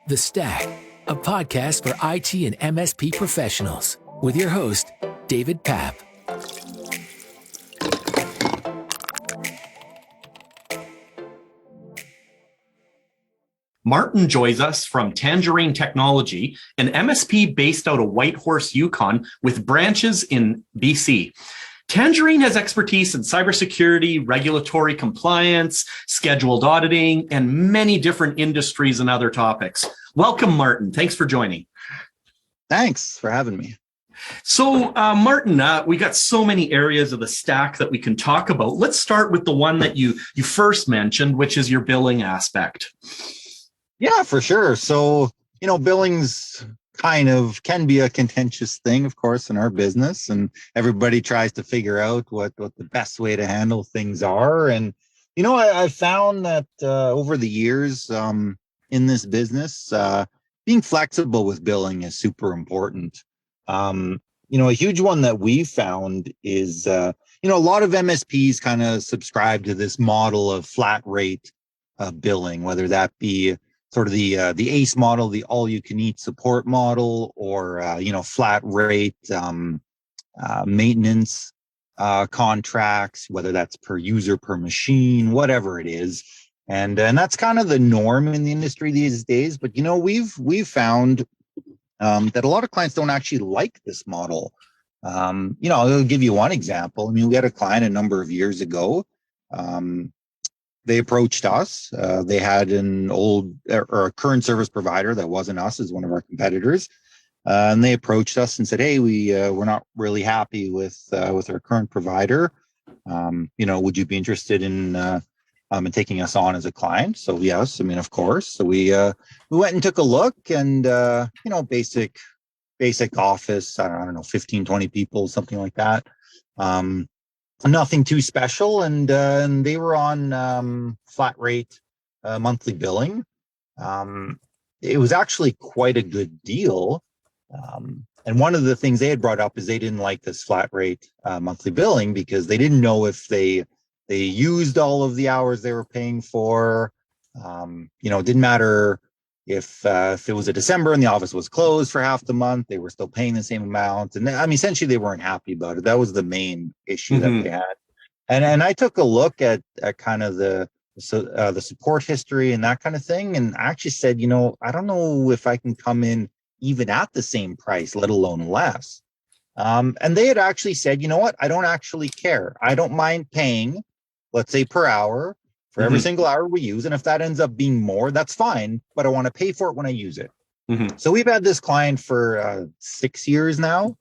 The Stack, a podcast for IT and MSP professionals, with your host, David Papp. Martin joins us from Tangerine Technology, an MSP based out of Whitehorse, Yukon, with branches in BC. Tangerine has expertise in cybersecurity, regulatory compliance, scheduled auditing, and many different industries and other topics. Welcome, Martin. Thanks for joining. Thanks for having me. So, Martin, we got so many areas of the stack that we can talk about. Let's start with the one that you first mentioned, which is your billing aspect. Yeah, for sure. So, billings kind of can be a contentious thing, of course, in our business, and everybody tries to figure out what the best way to handle things are. And, I found that over the years in this business, being flexible with billing is super important. A huge one that we found is, a lot of MSPs kind of subscribe to this model of flat rate billing, whether that be sort of the ACE model, the all-you-can-eat support model, or flat rate maintenance contracts, whether that's per user, per machine, whatever it is, and that's kind of the norm in the industry these days. But we've found that a lot of clients don't actually like this model. I'll give you one example. We had a client a number of years ago. They approached us. They had an old or a current service provider that wasn't us, as one of our competitors, and they approached us and said, "Hey, we're not really happy with our current provider. Would you be interested in taking us on as a client?" So yes, of course. So we went and took a look, and basic office. I don't know, 15, 20 people, something like that. Nothing too special, and they were on flat rate monthly billing. It was actually quite a good deal, and one of the things they had brought up is they didn't like this flat rate monthly billing because they didn't know if they used all of the hours they were paying for. It didn't matter if it was a December and the office was closed for half the month, they were still paying the same amount. And essentially they weren't happy about it. That was the main issue that they had. And I took a look at kind of the support history and that kind of thing. And I actually said, I don't know if I can come in even at the same price, let alone less. And they had actually said, you know what, I don't actually care. I don't mind paying, let's say, per hour for every single hour we use. And if that ends up being more, that's fine, but I want to pay for it when I use it. So we've had this client for 6 years now.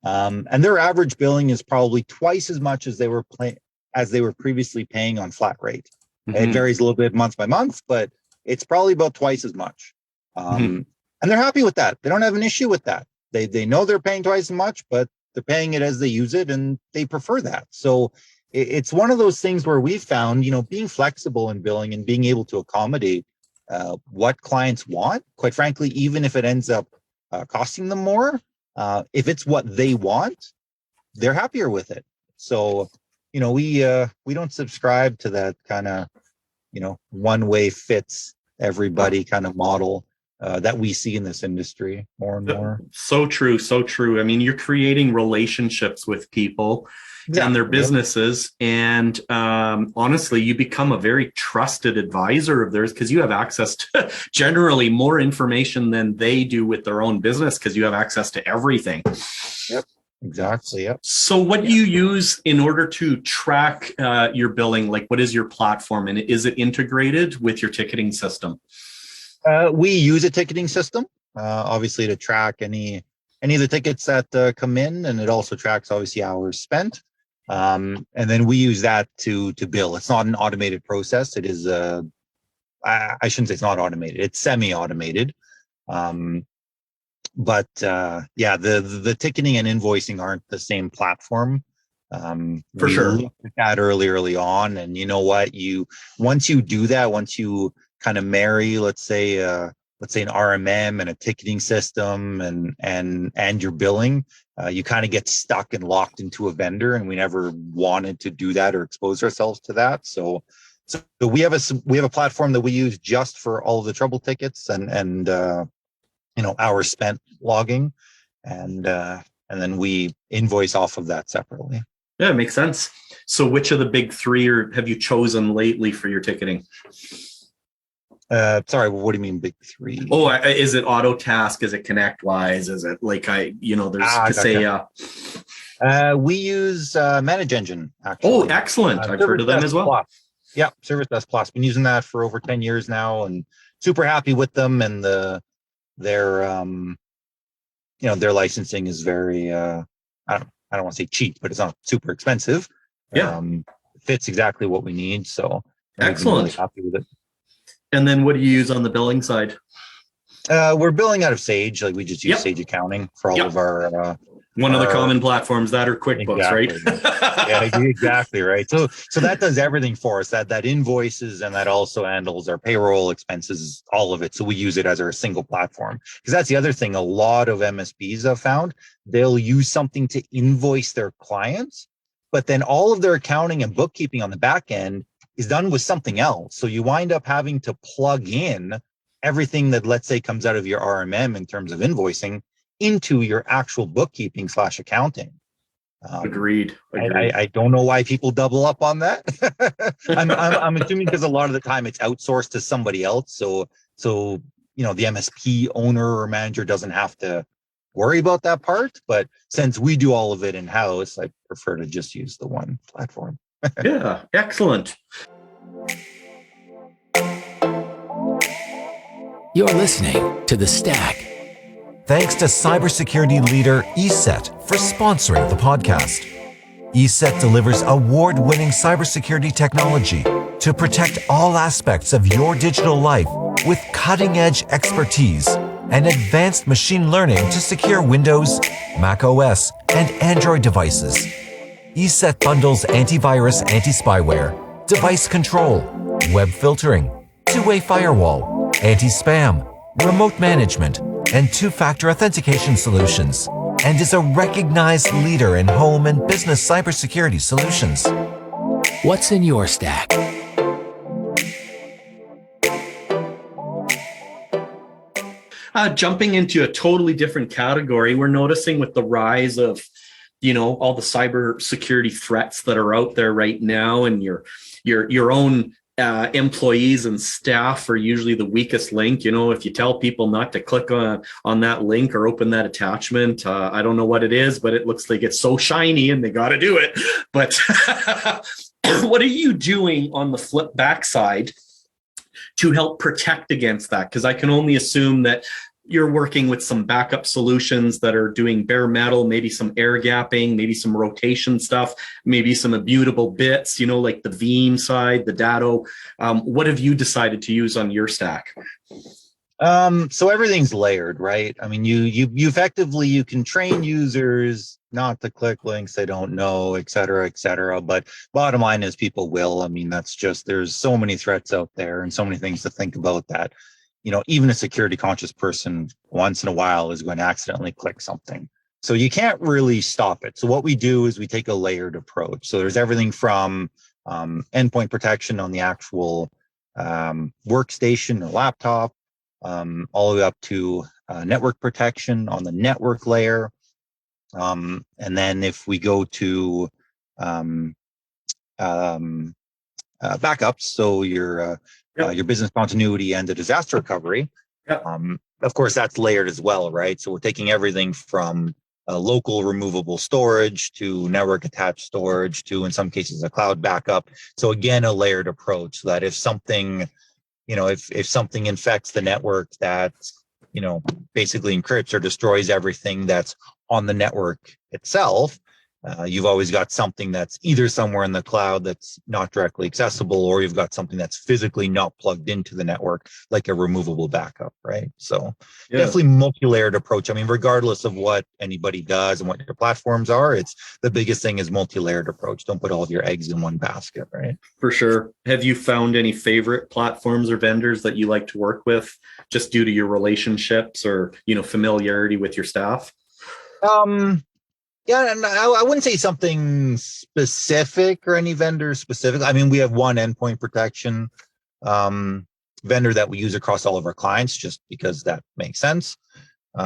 And their average billing is probably twice as much as they were previously paying on flat rate. It varies a little bit month by month, but it's probably about twice as much. And they're happy with that. They don't have an issue with that. They know they're paying twice as much, but they're paying it as they use it, and they prefer that. So it's one of those things where we've found, being flexible in billing and being able to accommodate what clients want, quite frankly, even if it ends up costing them more, if it's what they want, they're happier with it. So, we don't subscribe to that kind of, one way fits everybody kind of model that we see in this industry more and more. So true. So true. You're creating relationships with people and their businesses. And honestly, you become a very trusted advisor of theirs because you have access to generally more information than they do with their own business because you have access to everything. Yep, exactly. Yep. So what do you use in order to track your billing? Like, what is your platform, and is it integrated with your ticketing system? We use a ticketing system, obviously, to track any of the tickets that come in, and it also tracks obviously hours spent. And then we use that to bill. It's not an automated process. It is I shouldn't say it's not automated. It's semi-automated. But the ticketing and invoicing aren't the same platform. For sure. We looked at that early on, and you know what? Once you do that, once you kind of marry, let's say an RMM and a ticketing system and your billing, you kind of get stuck and locked into a vendor, and we never wanted to do that or expose ourselves to that. So So we have a platform that we use just for all of the trouble tickets and hours spent logging, and then we invoice off of that separately. Yeah, it makes sense. So which of the big three have you chosen lately for your ticketing? Sorry, what do you mean big three? Oh, is it Autotask? Is it ConnectWise? Is it like Kaseya? We use Manage Engine, actually. Oh, excellent. I've heard of them as well. Plus. Yeah, Service Desk Plus. Been using that for over 10 years now and super happy with them. And their licensing is very, I don't want to say cheap, but it's not super expensive. Yeah. It fits exactly what we need. So excellent. Really happy with it. And then what do you use on the billing side? We're billing out of Sage. Like we just use Sage Accounting for all of our one of the common platforms that are QuickBooks, exactly. right? Yeah, exactly right. So that does everything for us. That invoices, and that also handles our payroll expenses, all of it. So we use it as our single platform. Because that's the other thing. A lot of MSPs have found they'll use something to invoice their clients, but then all of their accounting and bookkeeping on the back end is done with something else. So you wind up having to plug in everything that, let's say, comes out of your RMM in terms of invoicing into your actual bookkeeping / accounting. Agreed. I don't know why people double up on that. I'm assuming because a lot of the time it's outsourced to somebody else. So the MSP owner or manager doesn't have to worry about that part. But since we do all of it in-house, I prefer to just use the one platform. Yeah, excellent. You're listening to The Stack. Thanks to cybersecurity leader ESET for sponsoring the podcast. ESET delivers award-winning cybersecurity technology to protect all aspects of your digital life with cutting-edge expertise and advanced machine learning to secure Windows, Mac OS, and Android devices. ESET bundles antivirus, anti-spyware, device control, web filtering, two-way firewall, anti-spam, remote management, and two-factor authentication solutions, and is a recognized leader in home and business cybersecurity solutions. What's in your stack? Jumping into a totally different category, we're noticing with the rise of all the cybersecurity threats that are out there right now, and your own employees and staff are usually the weakest link. If you tell people not to click on that link or open that attachment, I don't know what it is, but it looks like it's so shiny and they got to do it. But what are you doing on the flip backside to help protect against that? Because I can only assume that you're working with some backup solutions that are doing bare metal, maybe some air gapping, maybe some rotation stuff, maybe some immutable bits, like the Veeam side, the Datto. What have you decided to use on your stack? So everything's layered, right? I mean, you effectively, you can train users not to click links they don't know, et cetera, but bottom line is people will. I mean, that's just, there's so many threats out there and so many things to think about that, even a security conscious person once in a while is going to accidentally click something. So you can't really stop it. So what we do is we take a layered approach. So there's everything from endpoint protection on the actual workstation or laptop, all the way up to network protection on the network layer. And then if we go to backups, so your business continuity and the disaster recovery, of course, that's layered as well, right? So we're taking everything from local removable storage to network attached storage to, in some cases, a cloud backup. So again, a layered approach so that if something, if something infects the network that, basically encrypts or destroys everything that's on the network itself, you've always got something that's either somewhere in the cloud that's not directly accessible, or you've got something that's physically not plugged into the network, like a removable backup, right? So definitely multi-layered approach. I mean, regardless of what anybody does and what your platforms are, it's the biggest thing is multi-layered approach. Don't put all of your eggs in one basket, right? For sure. Have you found any favorite platforms or vendors that you like to work with just due to your relationships or, familiarity with your staff? Yeah, and I wouldn't say something specific or any vendor specific. I mean, we have one endpoint protection vendor that we use across all of our clients just because that makes sense.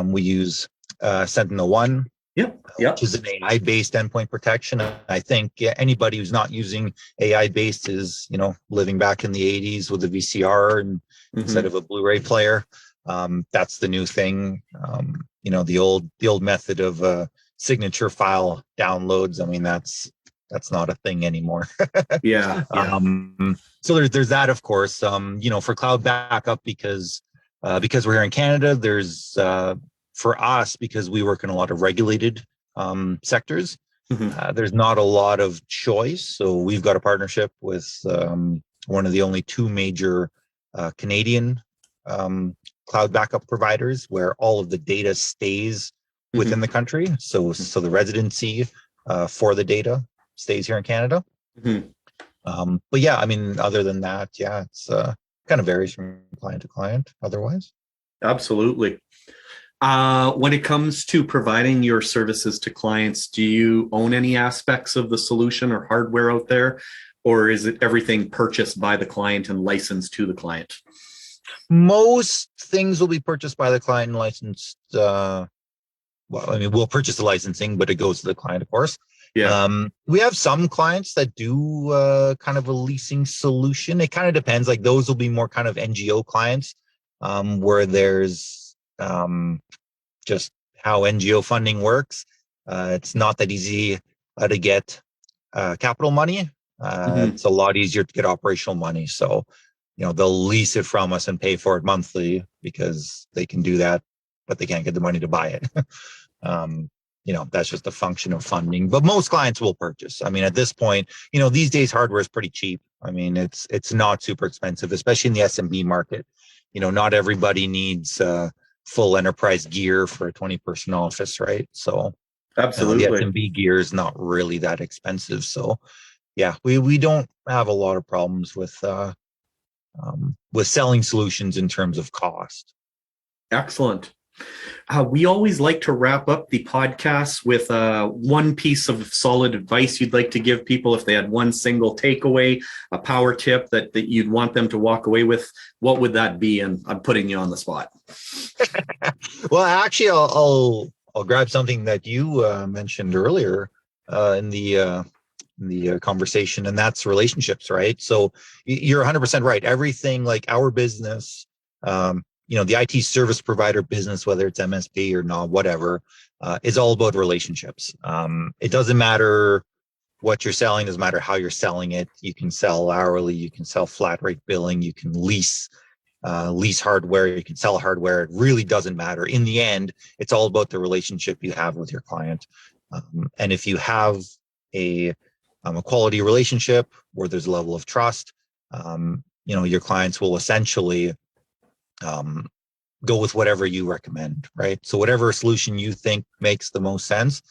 We use SentinelOne, which is an AI-based endpoint protection. I think anybody who's not using AI-based is, living back in the 80s with a VCR and instead of a Blu-ray player. That's the new thing. The old method of signature file downloads. I mean, that's not a thing anymore. So there's that, of course. For cloud backup, because we're here in Canada, there's for us, because we work in a lot of regulated sectors, there's not a lot of choice. So we've got a partnership with one of the only two major Canadian cloud backup providers, where all of the data stays within the country. So the residency for the data stays here in Canada. But yeah, I mean, other than that, it's kind of varies from client to client otherwise. Absolutely. When it comes to providing your services to clients, do you own any aspects of the solution or hardware out there, or is it everything purchased by the client and licensed to the client? Most things will be purchased by the client and licensed. We'll purchase the licensing, but it goes to the client, of course. We have some clients that do kind of a leasing solution. It kind of depends. Like those will be more kind of NGO clients, where there's just how NGO funding works. It's not that easy to get capital money. It's a lot easier to get operational money. So, they'll lease it from us and pay for it monthly because they can do that, but they can't get the money to buy it. That's just a function of funding, but most clients will purchase. I mean, at this point, these days hardware is pretty cheap. I mean, it's not super expensive, especially in the SMB market. Not everybody needs full enterprise gear for a 20-person office, right? So absolutely, the SMB gear is not really that expensive. So yeah, we don't have a lot of problems with selling solutions in terms of cost. Excellent. We always like to wrap up the podcast with one piece of solid advice you'd like to give people. If they had one single takeaway, a power tip that you'd want them to walk away with, what would that be? And I'm putting you on the spot. Well, actually, I'll grab something that you mentioned earlier in the conversation, and that's relationships, right? So you're 100% right. Everything like our business, the IT service provider business, whether it's MSP or not, whatever, is all about relationships. It doesn't matter what you're selling, doesn't matter how you're selling it. You can sell hourly, you can sell flat rate billing, you can lease hardware, you can sell hardware. It really doesn't matter. In the end, it's all about the relationship you have with your client. And if you have a quality relationship where there's a level of trust, your clients will essentially go with whatever you recommend, right? So whatever solution you think makes the most sense,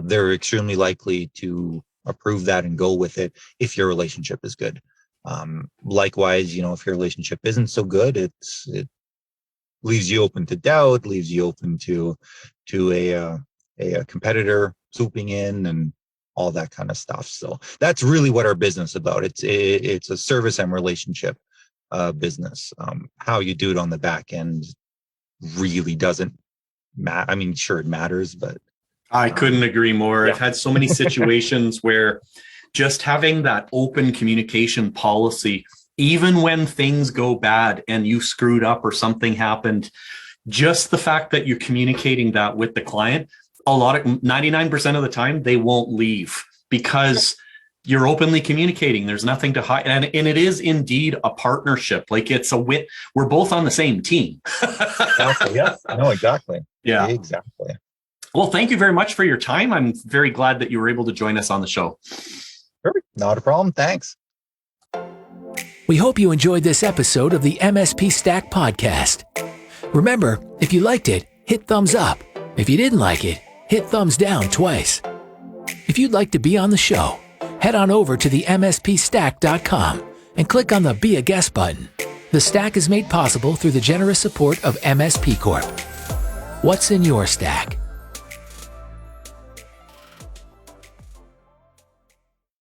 they're extremely likely to approve that and go with it if your relationship is good. Likewise, if your relationship isn't so good, it leaves you open to doubt, leaves you open to a competitor swooping in and all that kind of stuff. So that's really what our business is about. It's a service and relationship business. How you do it on the back end really doesn't matter. I mean, sure, it matters, but I couldn't agree more. Yeah. I've had so many situations where just having that open communication policy, even when things go bad and you screwed up or something happened, just the fact that you're communicating that with the client, 99% of the time, they won't leave because you're openly communicating. There's nothing to hide. And it is indeed a partnership. Like it's a win. We're both on the same team. Exactly. Yeah, I know exactly. Yeah, exactly. Well, thank you very much for your time. I'm very glad that you were able to join us on the show. Perfect. Not a problem. Thanks. We hope you enjoyed this episode of the MSP Stack Podcast. Remember, if you liked it, hit thumbs up. If you didn't like it, hit thumbs down twice. If you'd like to be on the show, head on over to the MSPstack.com and click on the Be a Guest button. The Stack is made possible through the generous support of MSP Corp. What's in your stack?